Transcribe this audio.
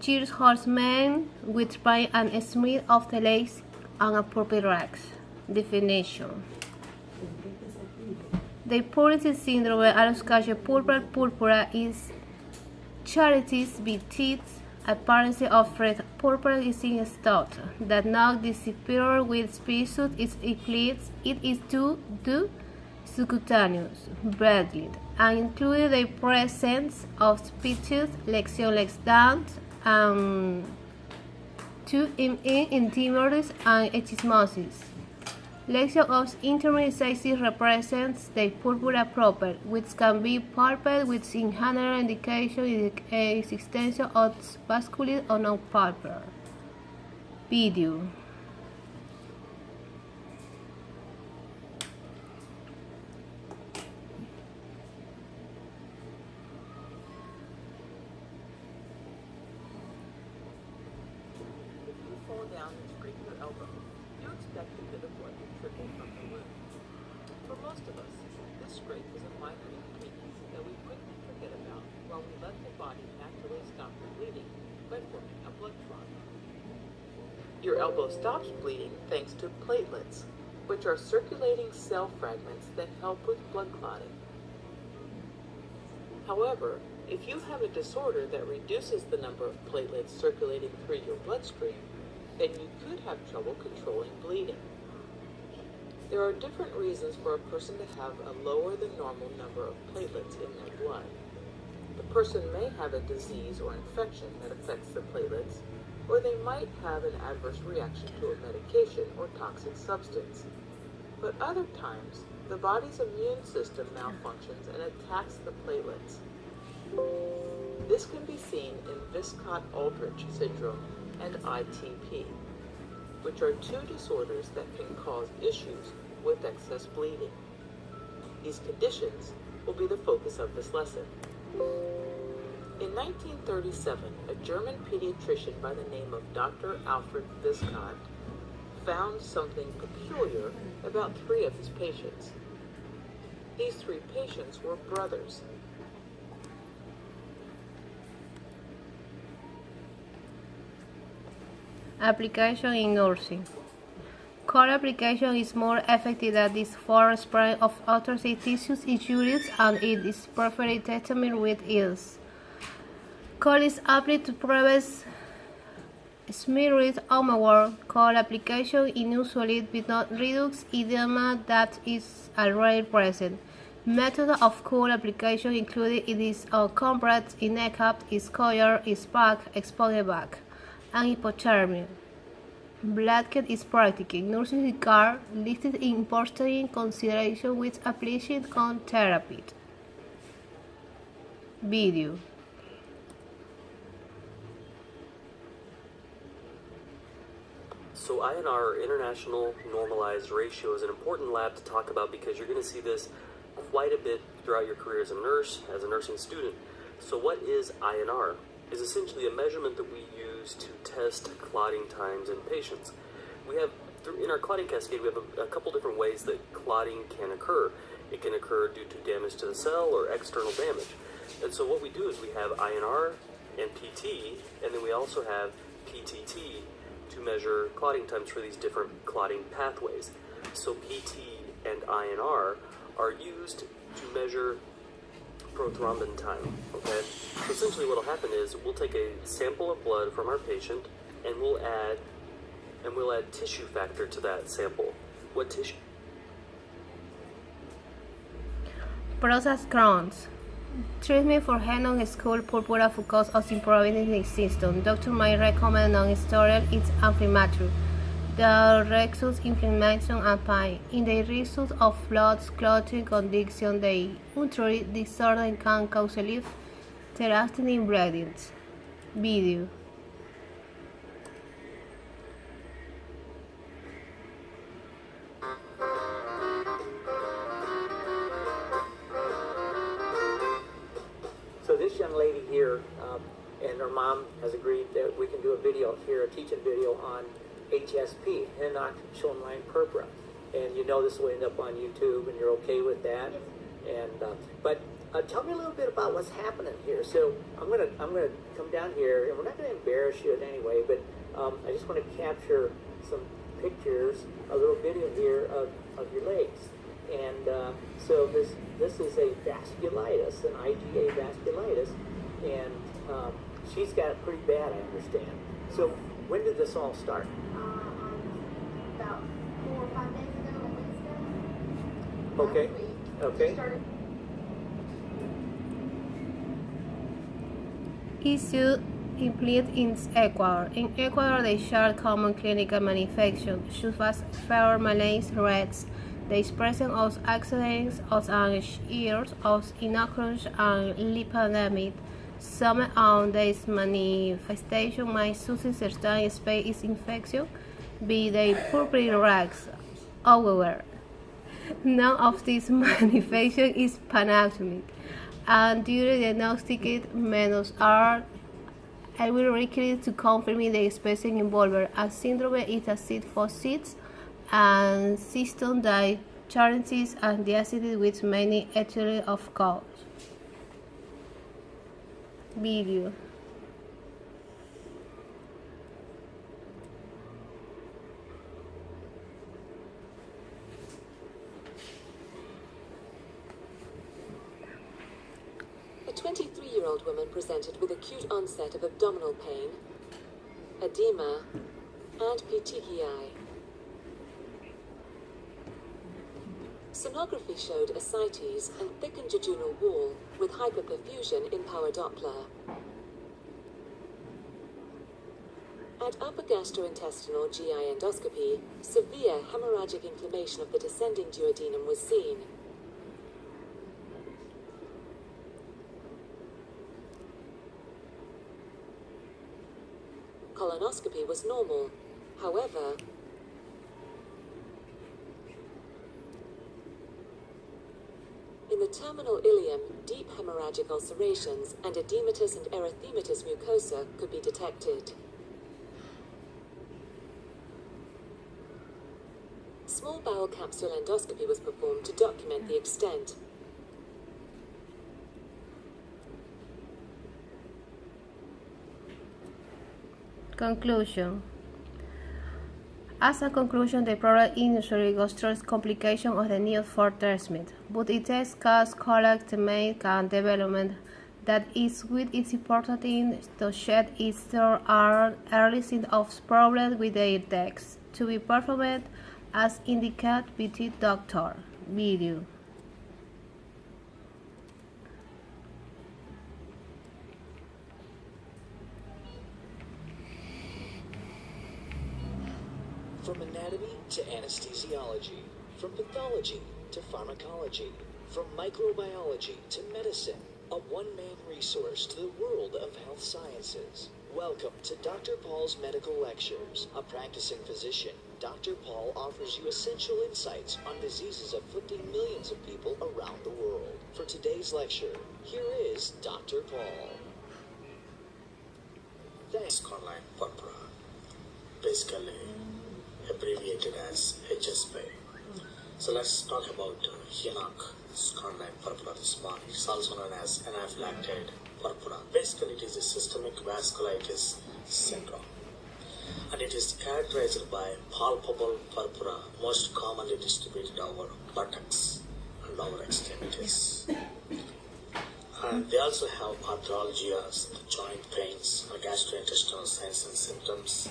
Gears horsemen with spine and smith of the legs and appropriate rags. Definition. The purity syndrome aloscasia purpura is charities beatitudes appearance of red purple is in stout that not disappear with species is eclipse. It is due to subcutaneous bleeding and include the presence of species legs down and to intimaries and echismosis. Lesion of intermediate represents the purpura proper, which can be purple with in general indication is the existence of vascular or non-purple. Video. Fall down and scrape your elbow, you expect a bit of blood to trickle from the wound. For most of us, this scrape is a minor inconvenience that we quickly forget about while we let the body naturally stop the bleeding by forming a blood clot. Your elbow stops bleeding thanks to platelets, which are circulating cell fragments that help with blood clotting. However, if you have a disorder that reduces the number of platelets circulating through your bloodstream, then you could have trouble controlling bleeding. There are different reasons for a person to have a lower than normal number of platelets in their blood. The person may have a disease or infection that affects the platelets, or they might have an adverse reaction to a medication or toxic substance. But other times, the body's immune system malfunctions and attacks the platelets. This can be seen in Viscott-Aldrich syndrome and ITP, which are two disorders that can cause issues with excess bleeding. These conditions will be the focus of this lesson. In 1937, a German pediatrician by the name of Dr. Alfred Viscott found something peculiar about 3 of his patients. These 3 patients were brothers. Application in nursing. Core application is more effective than this for spraying of arthritic tissues injuries and it is preferred determined with ease. Core is applied to prevent smeared armor. Core application usually does not reduce edema that is already present. Methods of core application include it is compressed, in-cap, is coil, is pack, exposed back, and hypothermia. Blanket is practical. Nursing care listed in important consideration with application con therapy. Video. So INR, International Normalized Ratio, is an important lab to talk about because you're going to see this quite a bit throughout your career as a nurse, as a nursing student. So what is INR? Is essentially a measurement that we use to test clotting times in patients. We have, in our clotting cascade, we have a couple different ways that clotting can occur. It can occur due to damage to the cell or external damage. And so what we do is we have INR and PT, and then we also have PTT to measure clotting times for these different clotting pathways. So PT and INR are used to measure prothrombin time, okay? So essentially what will happen is we'll take a sample of blood from our patient and we'll add tissue factor to that sample. What tissue? Process Crohn's. Treatment for head-on skull purpura focus on improving the system. Doctor might recommend non-steroidal it's inflammatory. The reduces inflammation and pain. In the result of blood clotting condition, the urinary disorder can cause relief, threatening bleeding. Video. So this young lady here and her mom has agreed that we can do a video here, a teaching video on HSP, intraocular line purpura. and you know this will end up on YouTube, and you're okay with that. And but tell me a little bit about what's happening here. So I'm gonna come down here, and we're not gonna embarrass you in any way, but I just want to capture some pictures, a little video here of your legs. And so this is a vasculitis, an IgA vasculitis, and she's got it pretty bad, I understand. So when did this all start? About 4 or 5 days ago on Wednesday. Okay. Last week. Okay. She started Issue implemented in Ecuador. In Ecuador, they share common clinical manifestations, such as fever, malaise, rats. The expression of accidents of an ears of inoculums and lipidemia. Some of these manifestations might suggest certain space infection, be they purple rags. However, none of these manifestations is panactic, and during diagnostic methods are will require to confirm the expression involved. A syndrome is a seed for seeds and system that challenges and diacetyl with many ethyl of cause. Video. A 23-year-old woman presented with acute onset of abdominal pain, edema, and petechiae. Sonography showed ascites and thickened jejunal wall with hyperperfusion in power Doppler. At upper gastrointestinal GI endoscopy, severe hemorrhagic inflammation of the descending duodenum was seen. Colonoscopy was normal. However, in the terminal ileum, deep hemorrhagic ulcerations and edematous and erythematous mucosa could be detected. Small bowel capsule endoscopy was performed to document the extent. Conclusion. As a conclusion, the problem initially illustrates complication of the need for treatment, but it takes cause collect the main and development that is with its important thing to shed its early signs of problems with their text to be performed as indicated by the doctor. Video. From anatomy to anesthesiology, from pathology to pharmacology, from microbiology to medicine, a one-man resource to the world of health sciences. Welcome to Dr. Paul's Medical Lectures. A practicing physician, Dr. Paul offers you essential insights on diseases afflicting millions of people around the world. For today's lecture, here is Dr. Paul. Thanks. Scarline purpura, basically abbreviated as HSP. So let's talk about Hinoch scarline purpura this morning. It's also known as anaphylactic purpura. Basically, it is a systemic vasculitis syndrome, and it is characterized by palpable purpura, most commonly distributed over buttocks and lower extremities. And they also have arthralgias, joint pains, gastrointestinal signs and symptoms,